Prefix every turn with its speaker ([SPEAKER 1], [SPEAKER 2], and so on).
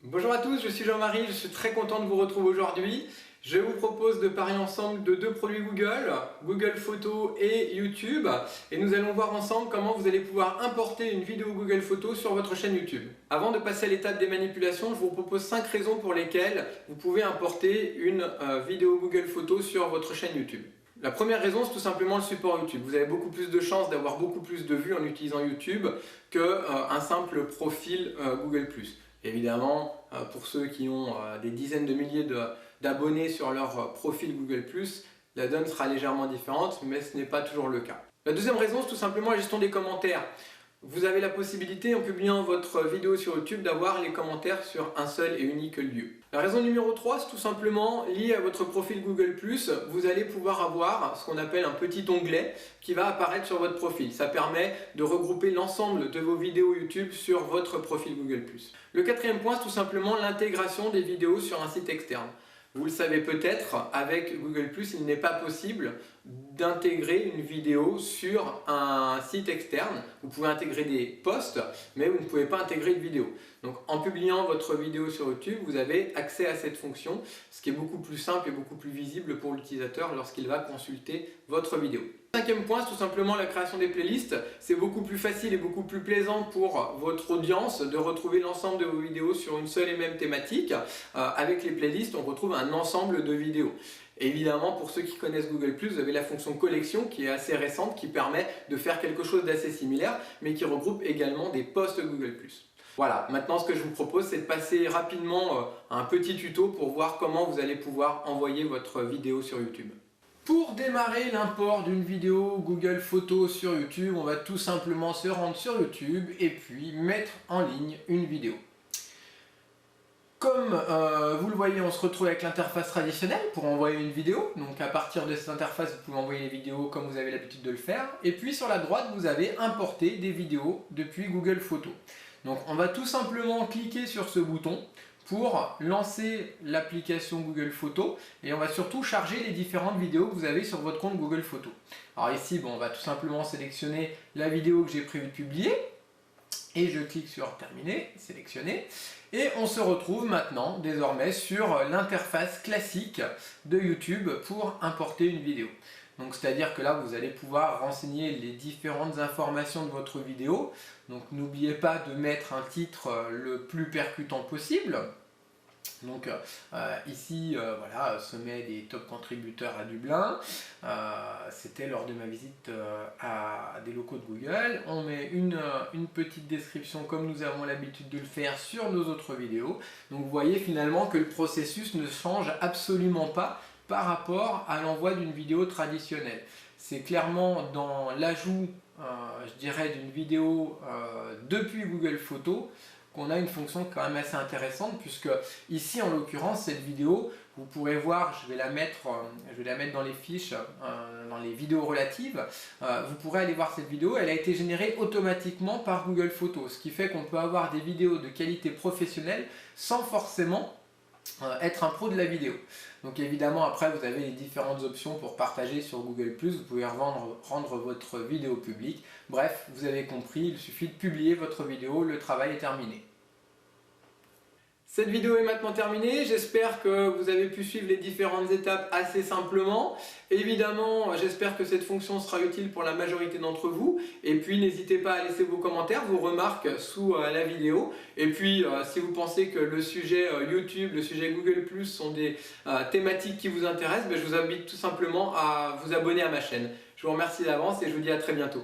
[SPEAKER 1] Bonjour à tous, je suis Jean-Marie, je suis très content de vous retrouver aujourd'hui. Je vous propose de parler ensemble de deux produits Google, Google Photos et YouTube. Et nous allons voir ensemble comment vous allez pouvoir importer une vidéo Google Photos sur votre chaîne YouTube. Avant de passer à l'étape des manipulations, je vous propose 5 raisons pour lesquelles vous pouvez importer une vidéo Google Photos sur votre chaîne YouTube. La première raison, c'est tout simplement le support YouTube. Vous avez beaucoup plus de chances d'avoir beaucoup plus de vues en utilisant YouTube qu'un simple profil Google+. Évidemment, pour ceux qui ont des dizaines de milliers d'abonnés sur leur profil Google+, la donne sera légèrement différente, mais ce n'est pas toujours le cas. La deuxième raison, c'est tout simplement la gestion des commentaires. Vous avez la possibilité, en publiant votre vidéo sur YouTube, d'avoir les commentaires sur un seul et unique lieu. La raison numéro 3, c'est tout simplement lié à votre profil Google+, vous allez pouvoir avoir ce qu'on appelle un petit onglet qui va apparaître sur votre profil. Ça permet de regrouper l'ensemble de vos vidéos YouTube sur votre profil Google+. Le quatrième point, c'est tout simplement l'intégration des vidéos sur un site externe. Vous le savez peut-être, avec Google+, il n'est pas possible d'intégrer une vidéo sur un site externe. Vous pouvez intégrer des posts, mais vous ne pouvez pas intégrer de vidéo. Donc en publiant votre vidéo sur YouTube, vous avez accès à cette fonction, ce qui est beaucoup plus simple et beaucoup plus visible pour l'utilisateur lorsqu'il va consulter votre vidéo. Cinquième point, c'est tout simplement la création des playlists. C'est beaucoup plus facile et beaucoup plus plaisant pour votre audience de retrouver l'ensemble de vos vidéos sur une seule et même thématique. Avec les playlists, on retrouve un ensemble de vidéos. Évidemment, pour ceux qui connaissent Google+, vous avez la fonction collection qui est assez récente, qui permet de faire quelque chose d'assez similaire, mais qui regroupe également des posts Google+. Voilà, maintenant ce que je vous propose, c'est de passer rapidement à un petit tuto pour voir comment vous allez pouvoir envoyer votre vidéo sur YouTube. Pour démarrer l'import d'une vidéo Google Photos sur YouTube, on va tout simplement se rendre sur YouTube et puis mettre en ligne une vidéo. Comme vous le voyez, on se retrouve avec l'interface traditionnelle pour envoyer une vidéo. Donc à partir de cette interface, vous pouvez envoyer les vidéos comme vous avez l'habitude de le faire. Et puis sur la droite, vous avez importé des vidéos depuis Google Photos. Donc on va tout simplement cliquer sur ce bouton pour lancer l'application Google Photos et on va surtout charger les différentes vidéos que vous avez sur votre compte Google Photos. Alors ici, on va tout simplement sélectionner la vidéo que j'ai prévu de publier et je clique sur terminer, sélectionner et on se retrouve maintenant désormais sur l'interface classique de YouTube pour importer une vidéo. Donc c'est-à-dire que là vous allez pouvoir renseigner les différentes informations de votre vidéo. Donc n'oubliez pas de mettre un titre le plus percutant possible. Donc ici, voilà, sommet des top contributeurs à Dublin. C'était lors de ma visite à des locaux de Google. On met une petite description comme nous avons l'habitude de le faire sur nos autres vidéos. Donc vous voyez finalement que le processus ne change absolument pas par rapport à l'envoi d'une vidéo traditionnelle. C'est clairement dans l'ajout, je dirais, d'une vidéo depuis Google Photos qu'on a une fonction quand même assez intéressante, puisque ici en l'occurrence cette vidéo, vous pourrez voir, je vais la mettre dans les fiches, dans les vidéos relatives, vous pourrez aller voir cette vidéo, elle a été générée automatiquement par Google Photos, ce qui fait qu'on peut avoir des vidéos de qualité professionnelle sans forcément être un pro de la vidéo. Donc évidemment après vous avez les différentes options pour partager sur Google+, vous pouvez rendre votre vidéo publique. Bref, vous avez compris, il suffit de publier votre vidéo, le travail est terminé. Cette vidéo est maintenant terminée, j'espère que vous avez pu suivre les différentes étapes assez simplement. Évidemment, j'espère que cette fonction sera utile pour la majorité d'entre vous. Et puis n'hésitez pas à laisser vos commentaires, vos remarques sous la vidéo. Et puis si vous pensez que le sujet YouTube, le sujet Google+, sont des thématiques qui vous intéressent, je vous invite tout simplement à vous abonner à ma chaîne. Je vous remercie d'avance et je vous dis à très bientôt.